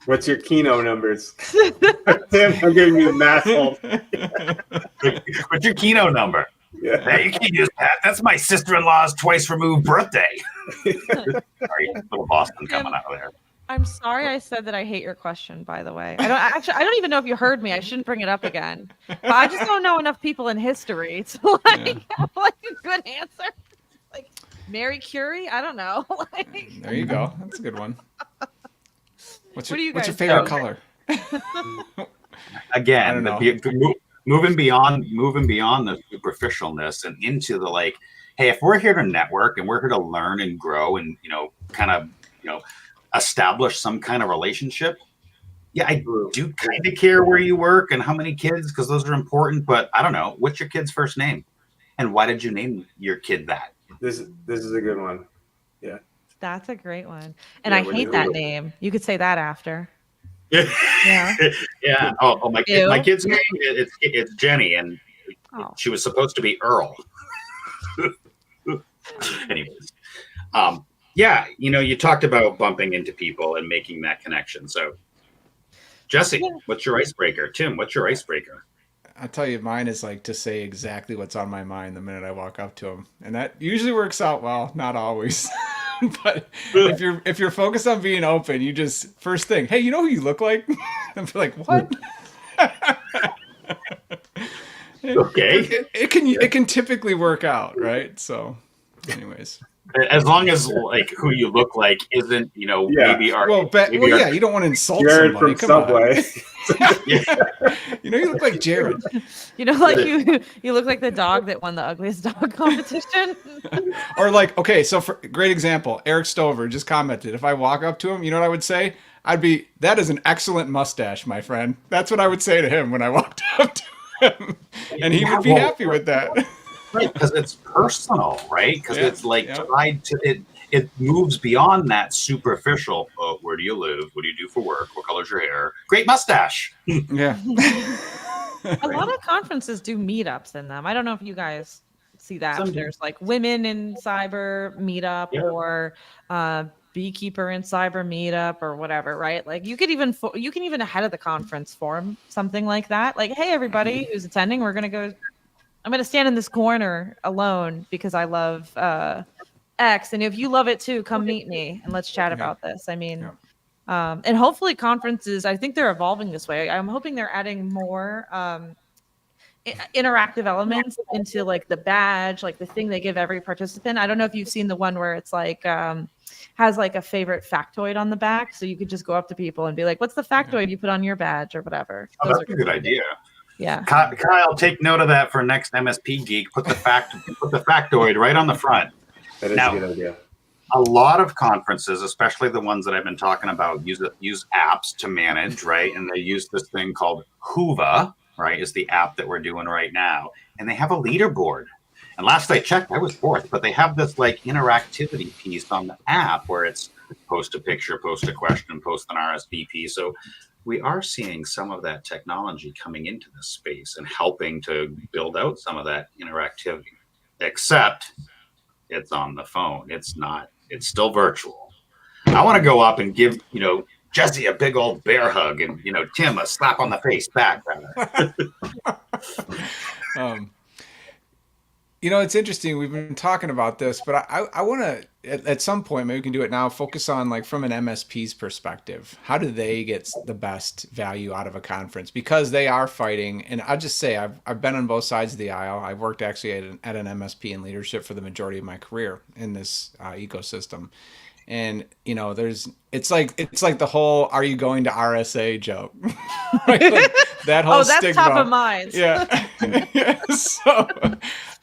What's your Keno numbers? Tim, I'm giving you a math hold. What's your Keno number? Yeah. Hey, you can't use that. That's my sister-in-law's twice removed birthday. Sorry, little Boston coming out of there. I'm sorry I said that I hate your question, by the way. I don't even know if you heard me. I shouldn't bring it up again. But I just don't know enough people in history to have a good answer. Like Mary Curie? I don't know. There you go. That's a good one. What's your favorite color? Again, moving beyond the superficialness and into the hey, if we're here to network and we're here to learn and grow and establish some kind of relationship. Yeah, I do kind of care where you work and how many kids, because those are important. But I don't know, what's your kid's first name, and why did you name your kid that? This is a good one. Yeah. That's a great one. And Yeah, I when hate you that name. You could say that after. Yeah. Yeah. Yeah. Oh, my Ew. kid's name it's Jenny, and Oh. she was supposed to be Earl. Anyways, yeah, you talked about bumping into people and making that connection. So, Jesse, Yeah. what's your icebreaker? Tim, what's your icebreaker? I'll tell you, mine is like to say exactly what's on my mind the minute I walk up to them, and that usually works out well. Not always, but if you're focused on being open, you just first thing, hey, you know who you look like? And be like, what? Okay. It can typically work out, right? So, anyways. As long as like who you look like isn't, maybe our yeah, you don't want to insult Jared somebody. from Come Subway. on. You look like Jared. Like you look like the dog that won the ugliest dog competition. Or like, okay, so for great example, Eric Stover just commented, if I walk up to him, you know what I would say? That is an excellent mustache, my friend. That's what I would say to him when I walked up to him. And he would be happy with that. Right, because it's personal, right? Because it's like Yeah. tied to it. It moves beyond that superficial. Oh, where do you live? What do you do for work? What color's your hair? Great mustache. Yeah. A lot of conferences do meetups in them. I don't know if you guys see that. Some do. There's like women in cyber meetup or beekeeper in cyber meetup or whatever, right? Like you can even ahead of the conference form something like that. Like, hey, everybody who's attending, I'm going to stand in this corner alone because I love X. And if you love it too, come meet me and let's chat about this. I mean, and hopefully conferences, I think they're evolving this way. I'm hoping they're adding more interactive elements into like the badge, like the thing they give every participant. I don't know if you've seen the one where it's like, has like a favorite factoid on the back. So you could just go up to people and be like, what's the factoid you put on your badge or whatever. Oh, that's a good idea. Yeah. Kyle, take note of that for next MSP Geek. Put the factoid right on the front. That is a good idea. A lot of conferences, especially the ones that I've been talking about, use apps to manage, right? And they use this thing called Hoova, right? Is the app that we're doing right now. And they have a leaderboard. And last I checked, I was fourth, but they have this like interactivity piece on the app where it's post a picture, post a question, post an RSVP. So we are seeing some of that technology coming into this space and helping to build out some of that interactivity, except it's on the phone. It's not, it's still virtual. I want to go up and give, Jesse a big old bear hug and, Tim a slap on the face back. It's interesting. We've been talking about this, but I want to, at some point, maybe we can do it now, focus on like from an MSP's perspective. How do they get the best value out of a conference? Because they are fighting. And I'll just say, I've been on both sides of the aisle. I've worked actually at an MSP in leadership for the majority of my career in this ecosystem. And it's like the whole "Are you going to RSA?" joke, right? Like that whole that's stigma. top of mind. Yeah. So,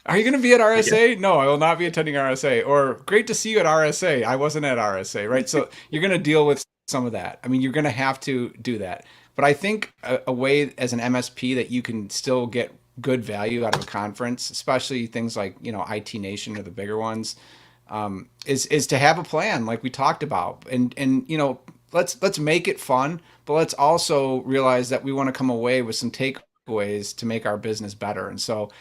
are you going to be at RSA? No, I will not be attending RSA. Or great to see you at RSA. I wasn't at RSA, right? So you're going to deal with some of that. I mean, you're going to have to do that. But I think a way as an MSP that you can still get good value out of a conference, especially things like IT Nation or the bigger ones. Is to have a plan like we talked about, and let's make it fun, but let's also realize that we want to come away with some takeaways to make our business better. And so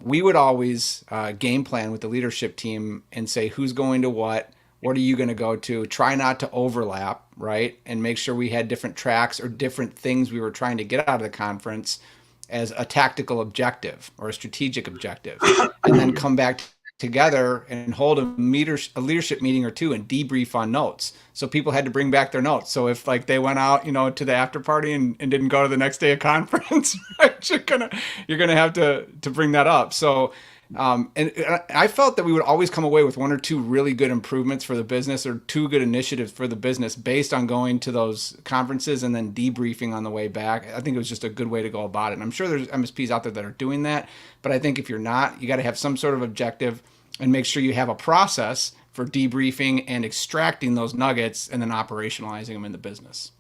we would always game plan with the leadership team and say who's going to what are you going to go to, try not to overlap, right, and make sure we had different tracks or different things we were trying to get out of the conference as a tactical objective or a strategic objective, and then come back together and hold a leadership meeting or two and debrief on notes. So people had to bring back their notes. So if like they went out, to the after party and didn't go to the next day of conference, right, you're gonna have to bring that up. So and I felt that we would always come away with one or two really good improvements for the business or two good initiatives for the business based on going to those conferences and then debriefing on the way back. I think it was just a good way to go about it. And I'm sure there's MSPs out there that are doing that. But I think if you're not, you got to have some sort of objective and make sure you have a process for debriefing and extracting those nuggets and then operationalizing them in the business.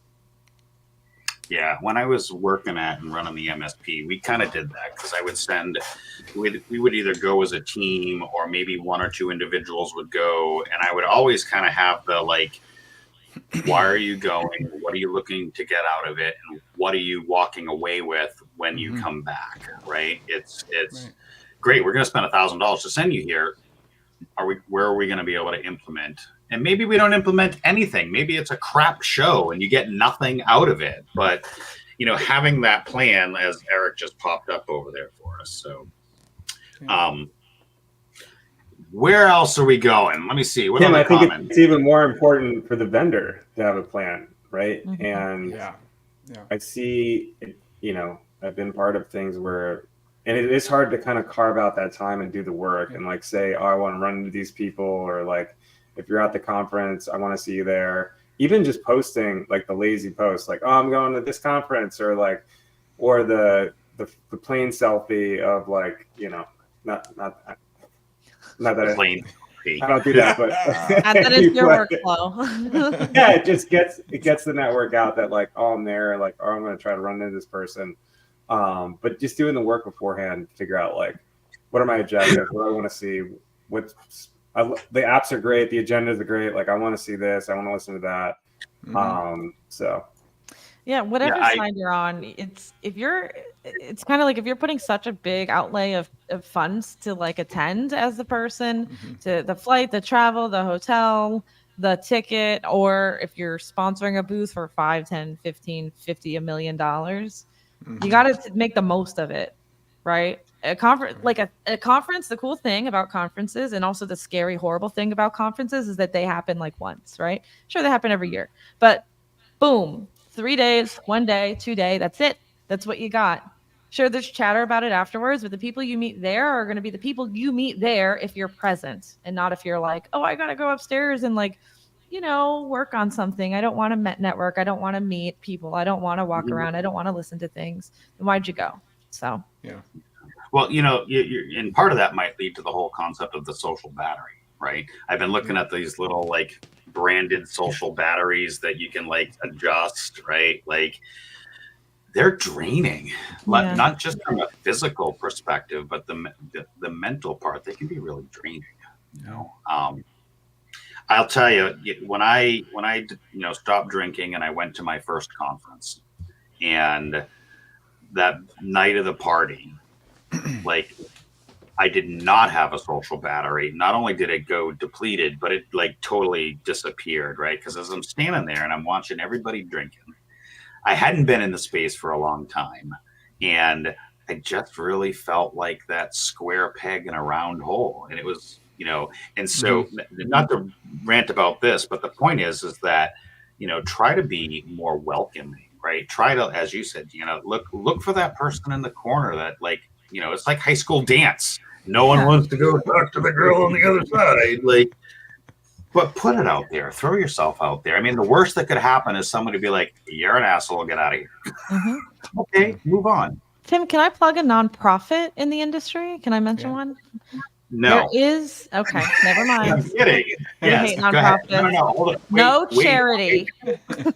Yeah, when I was working at and running the MSP, we kind of did that because I would send, we would either go as a team or maybe one or two individuals would go, and I would always kind of have the like, why are you going? What are you looking to get out of it? And what are you walking away with when you come back? Right? It's Right. great. We're going to spend $1,000 to send you here. Where are we going to be able to implement? And maybe we don't implement anything. Maybe it's a crap show and you get nothing out of it. But having that plan, as Eric just popped up over there for us. So, where else are we going? Let me see. What Tim, are I the think comments? it's even more important for the vendor to have a plan, right? Mhm. And Yeah. I see, I've been part of things where, and it is hard to kind of carve out that time and do the work and like say, oh, I want to run into these people, or like if you're at the conference, I want to see you there. Even just posting like the lazy post, like, oh, I'm going to this conference, or like, or the plain selfie of like, not that I don't do that, but That is your workflow. yeah, it gets the network out that like, oh, I'm there, like, oh, I'm going to try to run into this person. But just doing the work beforehand, figure out like, what are my objectives? What do I want to see? The apps are great. The agendas are great. Like, I want to see this. I want to listen to that. So. Yeah, whatever side you're on, it's kind of like if you're putting such a big outlay of funds to like attend as the person, to the flight, the travel, the hotel, the ticket, or if you're sponsoring a booth for 5, 10, 15, 50, $1 million, you got to make the most of it, right? A conference, like a conference, the cool thing about conferences, and also the scary, horrible thing about conferences, is that they happen like once, right? Sure, they happen every year, but boom, 3 days, 1 day, 2 day, that's it. That's what you got. Sure, there's chatter about it afterwards, but the people you meet there are going to be the people you meet there if you're present, and not if you're like, oh, I got to go upstairs and like, work on something. I don't want to network. I don't want to meet people. I don't want to walk around. I don't want to listen to things. Then why'd you go? So, yeah. Well, and part of that might lead to the whole concept of the social battery, right? I've been looking at these little like branded social batteries that you can like adjust, right? Like they're draining, not just from a physical perspective, but the mental part. They can be really draining. I'll tell you, when I stopped drinking and I went to my first conference, and that night of the party, like I did not have a social battery. Not only did it go depleted, but it like totally disappeared, right? Because as I'm standing there and I'm watching everybody drinking, I hadn't been in the space for a long time, and I just really felt like that square peg in a round hole. And it was, and so not to rant about this, but the point is that, try to be more welcoming, right? Try to, as you said, look for that person in the corner that like, it's like high school dance. No one wants to go talk to the girl on the other side. Like, but put it out there. Throw yourself out there. I mean, the worst that could happen is somebody be like, you're an asshole. Get out of here. Okay, move on. Tim, can I plug a nonprofit in the industry? Can I mention one? No. There is. Okay, never mind. I'm kidding. I Yes, hate go ahead. nonprofits. No, hold it. No charity.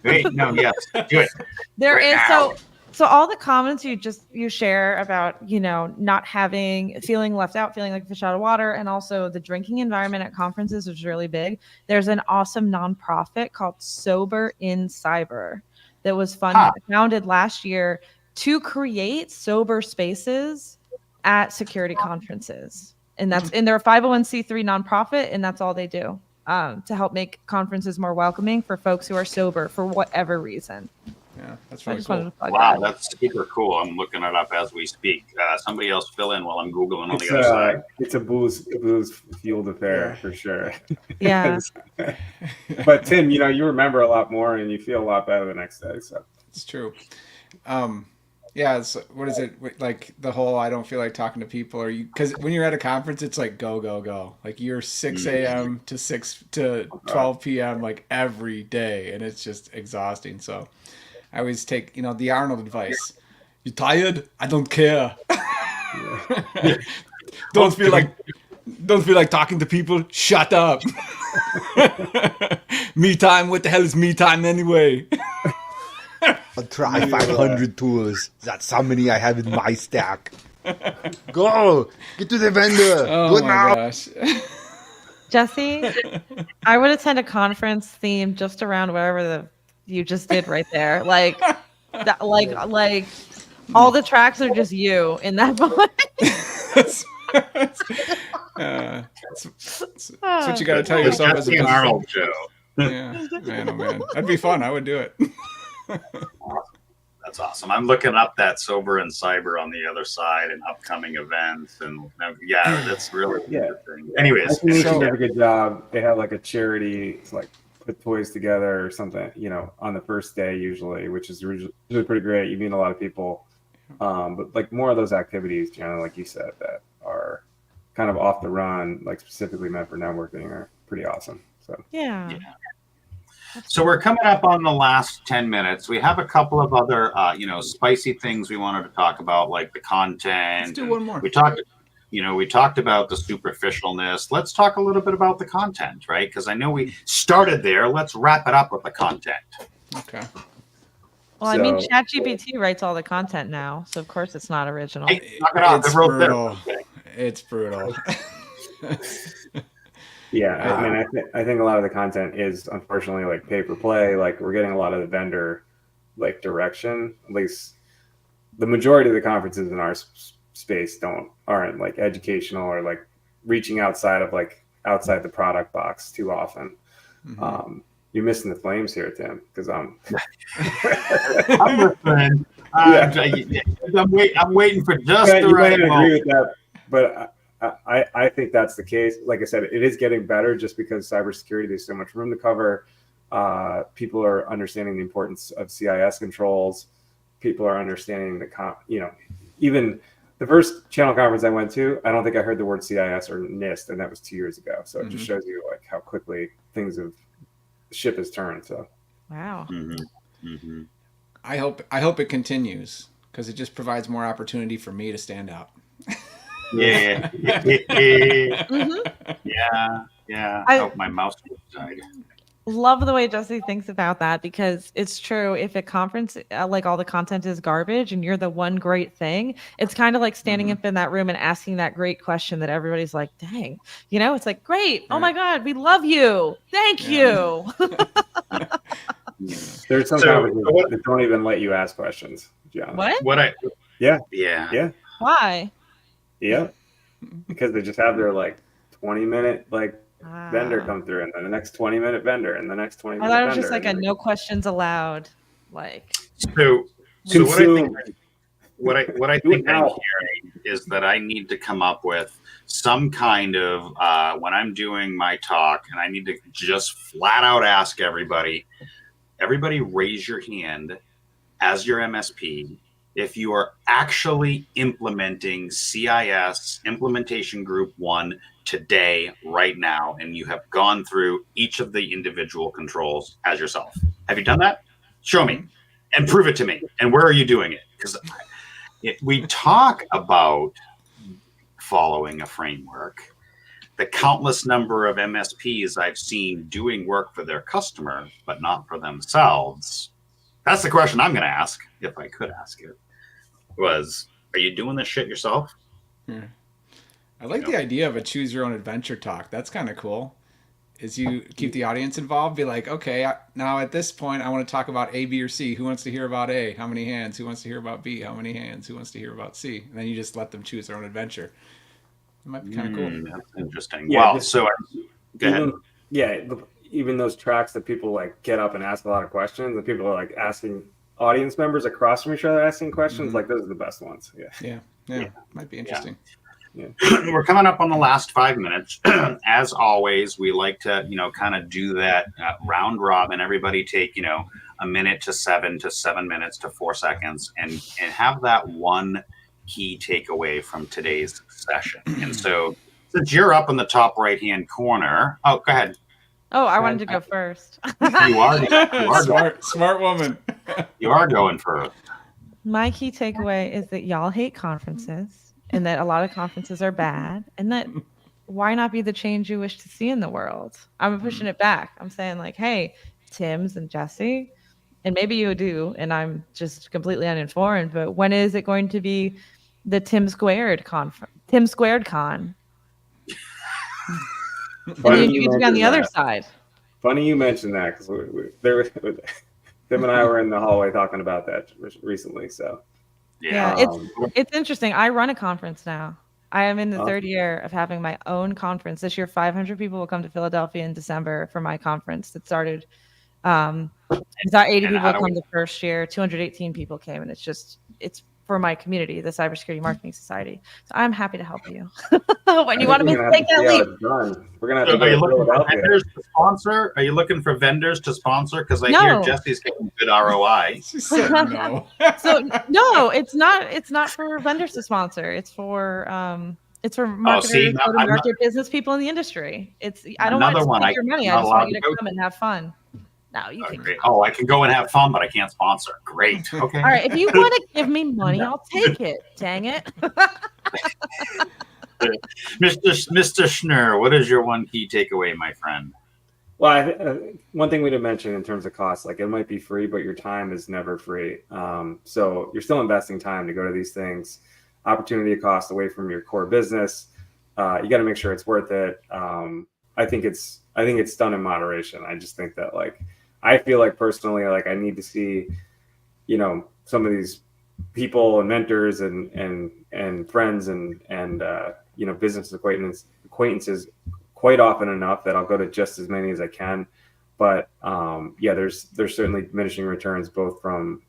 Wait, no, yes, do it. There is now. So all the comments you share about, not feeling left out, feeling like a fish out of water, and also the drinking environment at conferences is really big. There's an awesome nonprofit called Sober in Cyber that was founded last year to create sober spaces at security conferences. And they're a 501c3 nonprofit, and that's all they do, to help make conferences more welcoming for folks who are sober for whatever reason. Yeah, that's really cool. Wow, that's super cool. I'm looking it up as we speak. Somebody else fill in while I'm Googling on the other side. It's a booze fueled affair for sure. Yeah. But Tim, you remember a lot more and you feel a lot better the next day. So it's true. Yeah, so what is it like the whole I don't feel like talking to people, or because when you're at a conference it's like go, like you're 6 a.m. to 12 p.m. like every day, and it's just exhausting. So I always take the Arnold advice: you tired? I don't care. Don't feel like talking to people? Shut up. Me time? What the hell is me time anyway? Try 500 tools. That's how many I have in my stack. Go! Get to the vendor! Oh Do it my now! gosh. Jesse, I would attend a conference themed just around whatever you just did right there. Like that, like all the tracks are just you in that moment. That's what you got to tell The yourself as a Jesse and business Arnold owner. show. Yeah, man, oh man, that'd be fun. I would do it. That's awesome. I'm looking up that Sober and Cyber on the other side and upcoming events, and yeah, that's really interesting. Anyways, Nation does a good job. They have like a charity, it's like put toys together or something, on the first day usually, which is usually pretty great. You meet a lot of people, but like more of those activities, Gianna, like you said, that are kind of off the run, like specifically meant for networking, are pretty awesome. So Yeah. So we're coming up on the last 10 minutes. We have a couple of other, spicy things we wanted to talk about, like the content. Let's do one more. We talked about the superficialness. Let's talk a little bit about the content, right? Because I know we started there. Let's wrap it up with the content. Okay. Well, I mean, ChatGPT writes all the content now, so of course it's not original. Hey, knock it off. It's They're real brutal. there. It's brutal. yeah, I mean, I think a lot of the content is unfortunately like pay per play. Like we're getting a lot of the vendor like direction. At least the majority of the conferences in our space aren't like educational or like reaching outside the product box too often. Mm-hmm. You're missing the flames here, Tim, because I'm listening. I'm waiting for just the you right might moment. agree with that, but I think that's the case. Like I said, it is getting better just because cybersecurity, there's so much room to cover. People are understanding the importance of CIS controls. People are understanding even the first channel conference I went to, I don't think I heard the word CIS or NIST, and that was 2 years ago. So it just shows you like how quickly ship has turned. So wow. Mm-hmm. Mm-hmm. I hope it continues because it just provides more opportunity for me to stand out. Yeah. Mm-hmm. Yeah. I hope my mouse died. Love the way Jesse thinks about that because it's true. If a conference, like all the content is garbage and you're the one great thing, it's kind of like standing up in that room and asking that great question that everybody's like, dang, it's like, great. Oh my God, we love you. Thank you. There's some conferences that don't even let you ask questions, John. Yeah. Why? Yeah. Because they just have their like 20-minute vendor come through, and then the next 20-minute vendor, and the next 20 minute I thought it vendor. was just like a no questions allowed. So what I think I'm hearing is that I need to come up with some kind of when I'm doing my talk, and I need to just flat out ask everybody raise your hand as your MSP if you are actually implementing CIS Implementation Group 1 today, right now, and you have gone through each of the individual controls as yourself. Have you done that? Show me and prove it to me. And where are you doing it? Because we talk about following a framework. The countless number of MSPs I've seen doing work for their customers, but not for themselves. That's the question I'm going to ask, if I could ask it, was, are you doing this shit yourself? Yeah. I like the idea of a choose your own adventure talk. That's kind of cool. Is you keep the audience involved, be like, okay, now at this point, I want to talk about A, B, or C. Who wants to hear about A? How many hands? Who wants to hear about B? How many hands? Who wants to hear about C? And then you just let them choose their own adventure. It might be kind of cool. That's interesting. Yeah, well, so go ahead. Yeah, even those tracks that people like get up and ask a lot of questions, and people are like asking audience members across from each other asking questions, like those are the best ones. Yeah. Might be interesting. Yeah. We're coming up on the last 5 minutes. As always, we like to, kind of do that round robin. Everybody take, a minute to 7 minutes to 4 seconds and have that one key takeaway from today's session. And so since you're up in the top right-hand corner, go ahead. Oh, I wanted to go first. You are smart woman. You are going first. My key takeaway is that y'all hate conferences and that a lot of conferences are bad and that why not be the change you wish to see in the world? I'm pushing it back. I'm saying like, hey, Tim's and Jesse, and maybe you do, and I'm just completely uninformed, but when is it going to be the Tim Squared Con? And Funny you get to be on the other side. Funny you mentioned that because Tim and I were in the hallway talking about that recently. So yeah, it's interesting. I run a conference now. I am in the third year of having my own conference. This year, 500 people will come to Philadelphia in December for my conference that started. It's not 80 people come the first year, 218 people came, and it's for my community, the Cybersecurity Marketing Society. So I'm happy to help you when you want to take that leap. We're gonna have to go to Philadelphia. Vendors to sponsor? Are you looking for vendors to sponsor? Because I hear Jesse's getting good ROI. She said no. So no, it's not for vendors to sponsor. It's for marketers, go-to-market business people in the industry. I don't want to take your money. I just want you to come and have fun. No, you can. Oh, I can go and have fun, but I can't sponsor. Great. Okay. All right. If you want to give me money, I'll take it. Dang it. Mr. Schnurr, what is your one key takeaway, my friend? Well, one thing we didn't mention in terms of cost, like it might be free, but your time is never free. So you're still investing time to go to these things. Opportunity cost away from your core business. You got to make sure it's worth it. I think it's done in moderation. I just think that I feel like personally, I need to see, some of these people and mentors and friends and business acquaintances quite often enough that I'll go to just as many as I can. But there's certainly diminishing returns both from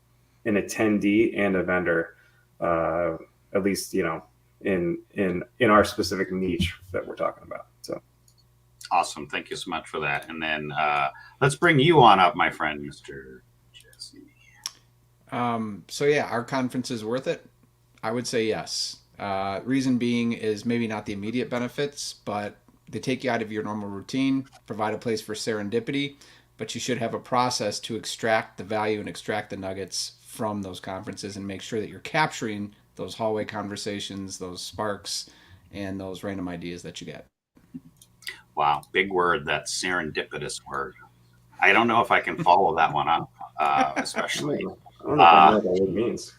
an attendee and a vendor, at least in our specific niche that we're talking about. So. Awesome. Thank you so much for that. And then let's bring you on up, my friend, Mr. Jesse. So yeah, our conference is worth it. I would say yes. Reason being is maybe not the immediate benefits, but they take you out of your normal routine, provide a place for serendipity, but you should have a process to extract the value and extract the nuggets from those conferences and make sure that you're capturing those hallway conversations, those sparks, and those random ideas that you get. Wow, big word, that serendipitous word. I don't know if I can follow that one up, especially. I don't know if I know what that means.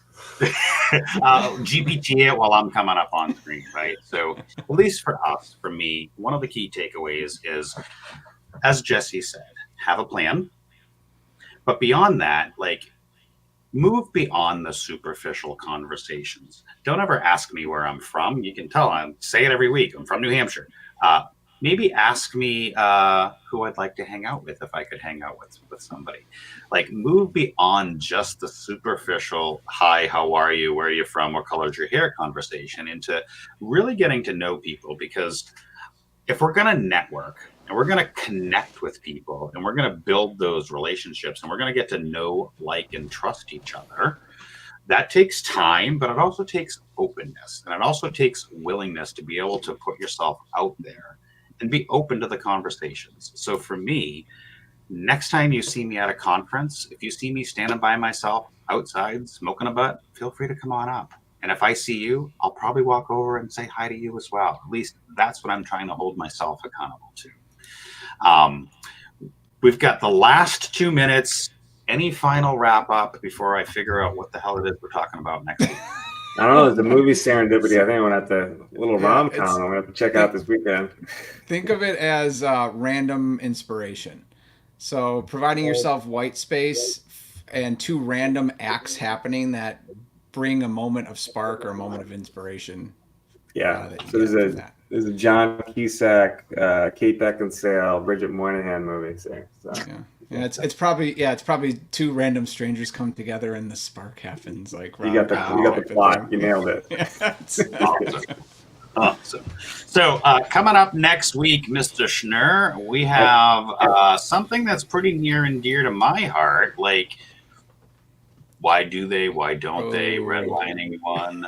GPT it while I'm coming up on screen, right? So at least for me, one of the key takeaways is, as Jesse said, have a plan. But beyond that, move beyond the superficial conversations. Don't ever ask me where I'm from. You can tell I say it every week. I'm from New Hampshire. Maybe ask me who I'd like to hang out with if I could hang out with somebody. Move beyond just the superficial, hi, how are you, where are you from, what color's your hair conversation into really getting to know people. Because if we're going to network and we're going to connect with people and we're going to build those relationships and we're going to get to know, like, and trust each other, that takes time, but it also takes openness. And it also takes willingness to be able to put yourself out there and be open to the conversations. So for me, next time you see me at a conference, if you see me standing by myself outside smoking a butt, feel free to come on up. And if I see you, I'll probably walk over and say hi to you as well. At least that's what I'm trying to hold myself accountable to. We've got the last 2 minutes. Any final wrap up before I figure out what the hell it is we're talking about next week? I don't know. The movie Serendipity. I think I'm gonna have to little rom-com. I'm gonna have to check out this weekend. Think of it as random inspiration. So providing yourself white space and 2 random acts happening that bring a moment of spark or a moment of inspiration. Yeah. So there's a John Cusack, Kate Beckinsale, Bridget Moynihan movie. So. Yeah, it's probably 2 random strangers come together and the spark happens. You got the plot. You nailed it. Awesome. So coming up next week, Mr. Schnurr, we have something that's pretty near and dear to my heart. Why do they? Why don't they? Redlining one.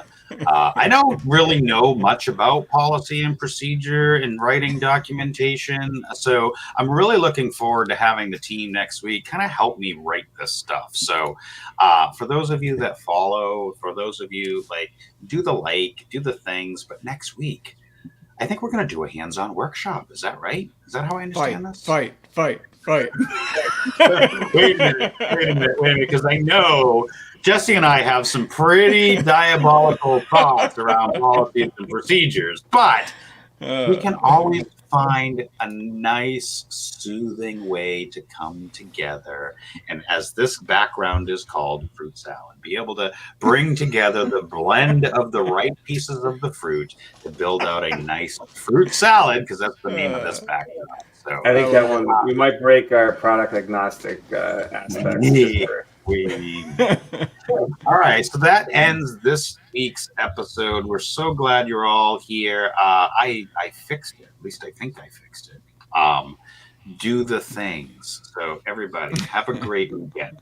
I don't really know much about policy and procedure and writing documentation. So I'm really looking forward to having the team next week kind of help me write this stuff. So for those of you that follow, for those of you do the things, but next week, I think we're going to do a hands-on workshop. Is that right? Is that how I understand this? Fight. Right. Wait a minute, because I know Jesse and I have some pretty diabolical thoughts around policies and procedures, but we can always find a nice, soothing way to come together. And as this background is called fruit salad, be able to bring together the blend of the right pieces of the fruit to build out a nice fruit salad, because that's the name of this background. So I think that one we might break our product agnostic aspects. All right, so that ends this week's episode. We're so glad you're all here. I fixed it. At least I think I fixed it. Do the things. So everybody, have a great weekend.